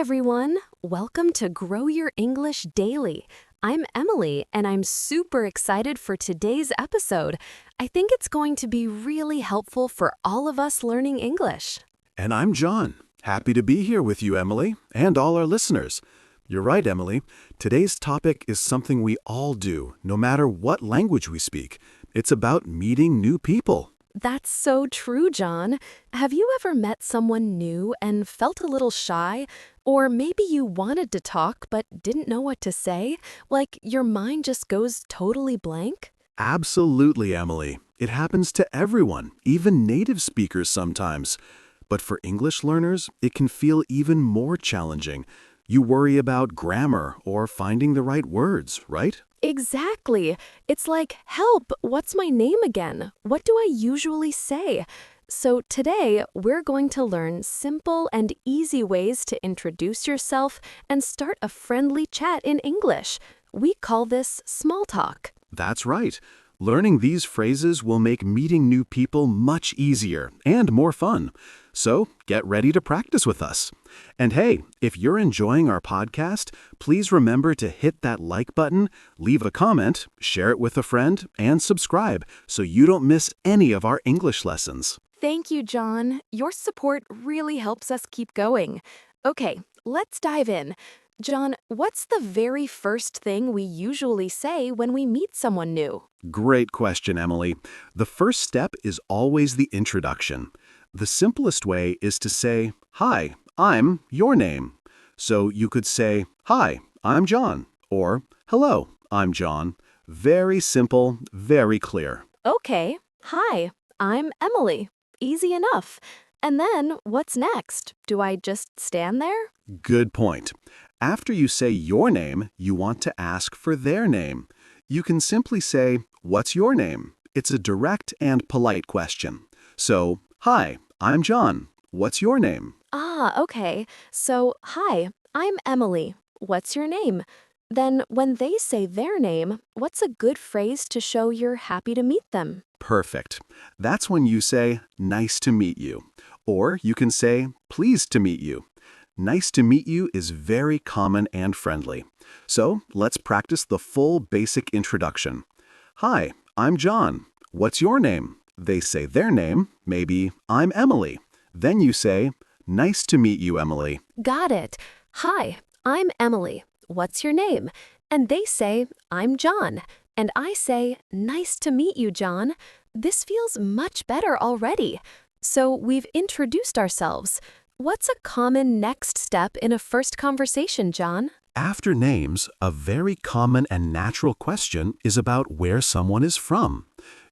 everyone! Welcome to Grow Your English Daily. I'm Emily, and I'm super excited for today's episode. I think it's going to be really helpful for all of us learning English. And I'm John. Happy to be here with you, Emily, and all our listeners. You're right, Emily. Today's topic is something we all do, no matter what language we speak. It's about meeting new people. That's so true, John. Have you ever met someone new and felt a little shy? Or maybe you wanted to talk but didn't know what to say? Like your mind just goes totally blank? Absolutely, Emily. It happens to everyone, even native speakers sometimes. But for English learners, it can feel even more challenging. You worry about grammar or finding the right words, right? Exactly. It's like, help, what's my name again? What do I usually say? So today, we're going to learn simple and easy ways to introduce yourself and start a friendly chat in English. We call this small talk. That's right. Learning these phrases will make meeting new people much easier and more fun. So get ready to practice with us. And hey, if you're enjoying our podcast, please remember to hit that like button, leave a comment, share it with a friend, and subscribe so you don't miss any of our English lessons. Thank you, John. Your support really helps us keep going. Okay, let's dive in. John, what's the very first thing we usually say when we meet someone new? Great question, Emily. The first step is always the introduction. The simplest way is to say, "Hi, I'm your name." So you could say, "Hi, I'm John," or "Hello, I'm John." Very simple, very clear. Okay, hi, I'm Emily. Easy enough. And then what's next? Do I just stand there? Good point. After you say your name, you want to ask for their name. You can simply say, "What's your name?" It's a direct and polite question. So, "Hi, I'm John. What's your name?" Okay. So, hi, I'm Emily. What's your name? Then when they say their name, what's a good phrase to show you're happy to meet them? Perfect. That's when you say, "Nice to meet you." Or you can say, "Pleased to meet you." Nice to meet you is very common and friendly. So let's practice the full basic introduction. "Hi, I'm John. What's your name?" They say their name, maybe, "I'm Emily." Then you say, "Nice to meet you, Emily." Got it. Hi, I'm Emily. What's your name? And they say, I'm John. And I say, nice to meet you, John. This feels much better already. So we've introduced ourselves. What's a common next step in a first conversation, John? After names, a very common and natural question is about where someone is from.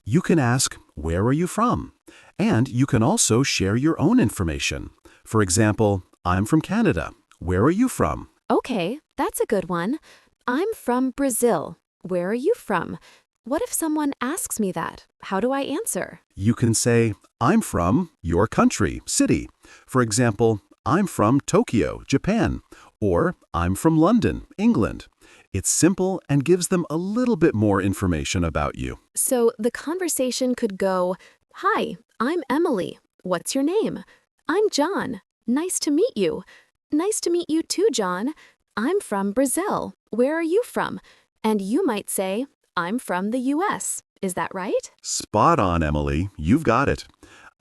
You can ask, "Where are you from?" And you can also share your own information. For example, "I'm from Canada. Where are you from?" Okay, that's a good one. I'm from Brazil. Where are you from? What if someone asks me that? How do I answer? You can say, "I'm from your country, city." For example, "I'm from Tokyo, Japan," or "I'm from London, England." It's simple and gives them a little bit more information about you. So the conversation could go, hi, I'm Emily. What's your name? I'm John. Nice to meet you. Nice to meet you too, John. I'm from Brazil. Where are you from? And you might say, I'm from the US. Is that right? Spot on, Emily. You've got it.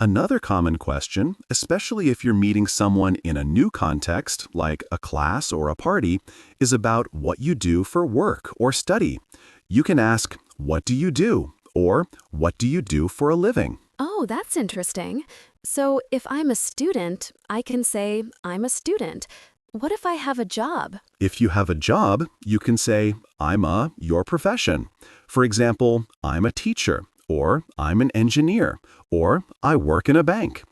Another common question, especially if you're meeting someone in a new context, like a class or a party, is about what you do for work or study. You can ask, "What do you do?" or "What do you do for a living?" Oh, that's interesting. So if I'm a student, I can say, I'm a student. What if I have a job? If you have a job, you can say, your profession. For example, "I'm a teacher," or "I'm an engineer," or "I work in a bank."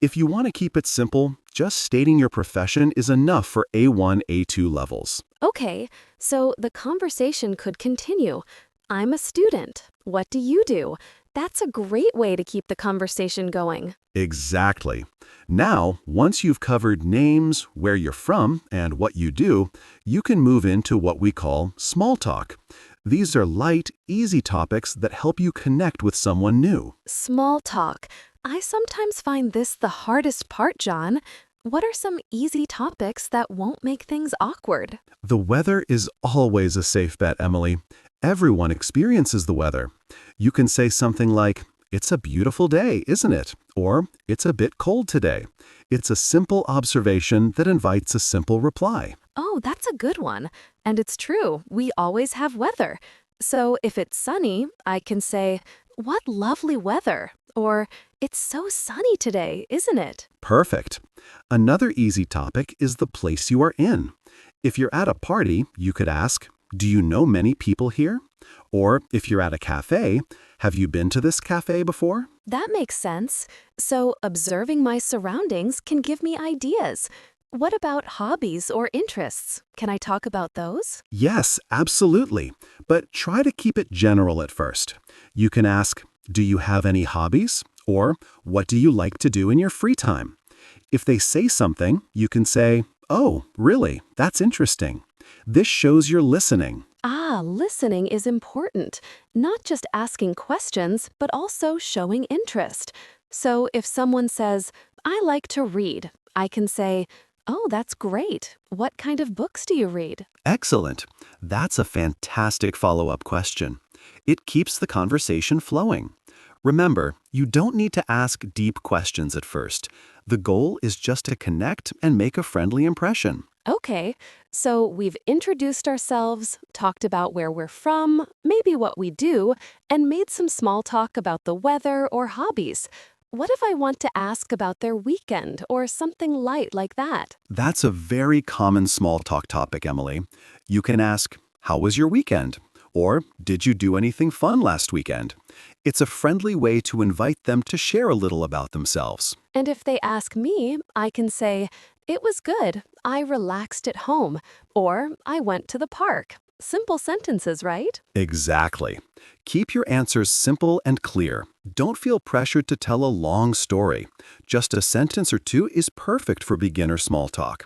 If you want to keep it simple, just stating your profession is enough for A1, A2 levels. Okay, so the conversation could continue. I'm a student. What do you do? That's a great way to keep the conversation going. Exactly. Now, once you've covered names, where you're from, and what you do, you can move into what we call small talk. These are light, easy topics that help you connect with someone new. Small talk. I sometimes find this the hardest part, John. What are some easy topics that won't make things awkward? The weather is always a safe bet, Emily. Everyone experiences the weather. You can say something like, "It's a beautiful day, isn't it?" Or, "It's a bit cold today." It's a simple observation that invites a simple reply. Oh, that's a good one. And it's true, we always have weather. So if it's sunny, I can say, "What lovely weather!" Or, "It's so sunny today, isn't it?" Perfect. Another easy topic is the place you are in. If you're at a party, you could ask, "Do you know many people here?" Or if you're at a cafe, "Have you been to this cafe before?" That makes sense. So observing my surroundings can give me ideas. What about hobbies or interests? Can I talk about those? Yes, absolutely. But try to keep it general at first. You can ask, "Do you have any hobbies?" Or, "What do you like to do in your free time?" If they say something, you can say, "Oh, really? That's interesting." This shows you're listening. Ah, listening is important. Not just asking questions, but also showing interest. So if someone says, "I like to read," I can say, "Oh, that's great. What kind of books do you read?" Excellent. That's a fantastic follow-up question. It keeps the conversation flowing. Remember, you don't need to ask deep questions at first. The goal is just to connect and make a friendly impression. Okay, so we've introduced ourselves, talked about where we're from, maybe what we do, and made some small talk about the weather or hobbies. What if I want to ask about their weekend or something light like that? That's a very common small talk topic, Emily. You can ask, "How was your weekend?" Or, "Did you do anything fun last weekend?" It's a friendly way to invite them to share a little about themselves. And if they ask me, I can say, "It was good. I relaxed at home," or "I went to the park." Simple sentences, right? Exactly. Keep your answers simple and clear. Don't feel pressured to tell a long story. Just a sentence or two is perfect for beginner small talk.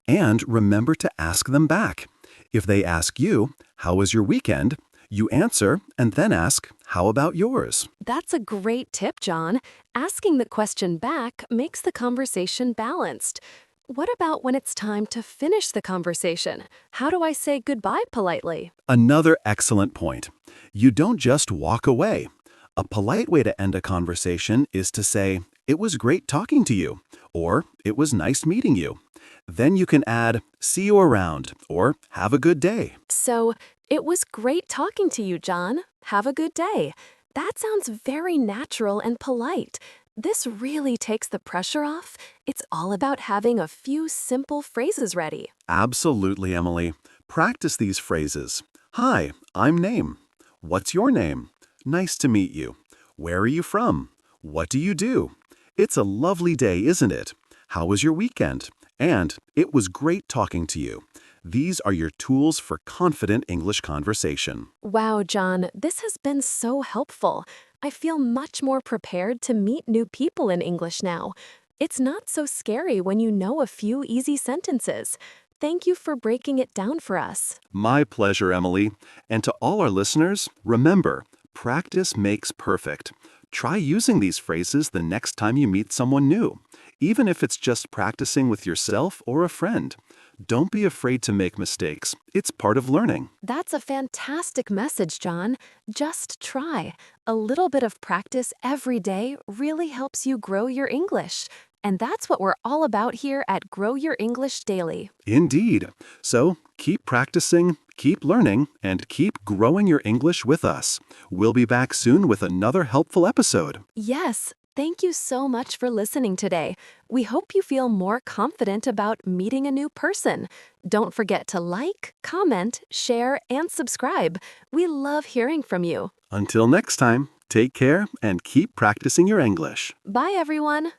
And remember to ask them back. If they ask you, "How was your weekend?" you answer and then ask, "How about yours?" That's a great tip, John. Asking the question back makes the conversation balanced. What about when it's time to finish the conversation? How do I say goodbye politely? Another excellent point. You don't just walk away. A polite way to end a conversation is to say, "It was great talking to you," or "It was nice meeting you." Then you can add, "See you around," or "Have a good day." So, it was great talking to you, John. Have a good day. That sounds very natural and polite. This really takes the pressure off. It's all about having a few simple phrases ready. Absolutely, Emily. Practice these phrases. "Hi, I'm Name." "What's your name?" "Nice to meet you." "Where are you from?" "What do you do?" "It's a lovely day, isn't it?" "How was your weekend?" And "It was great talking to you." These are your tools for confident English conversation. Wow, John, this has been so helpful. I feel much more prepared to meet new people in English now. It's not so scary when you know a few easy sentences. Thank you for breaking it down for us. My pleasure, Emily. And to all our listeners, remember, practice makes perfect. Try using these phrases the next time you meet someone new, even if it's just practicing with yourself or a friend. Don't be afraid to make mistakes. It's part of learning. That's a fantastic message, John. Just try. A little bit of practice every day really helps you grow your English. And that's what we're all about here at Grow Your English Daily. Indeed. So keep practicing, keep learning, and keep growing your English with us. We'll be back soon with another helpful episode. Yes, thank you so much for listening today. We hope you feel more confident about meeting a new person. Don't forget to like, comment, share, and subscribe. We love hearing from you. Until next time, take care and keep practicing your English. Bye, everyone.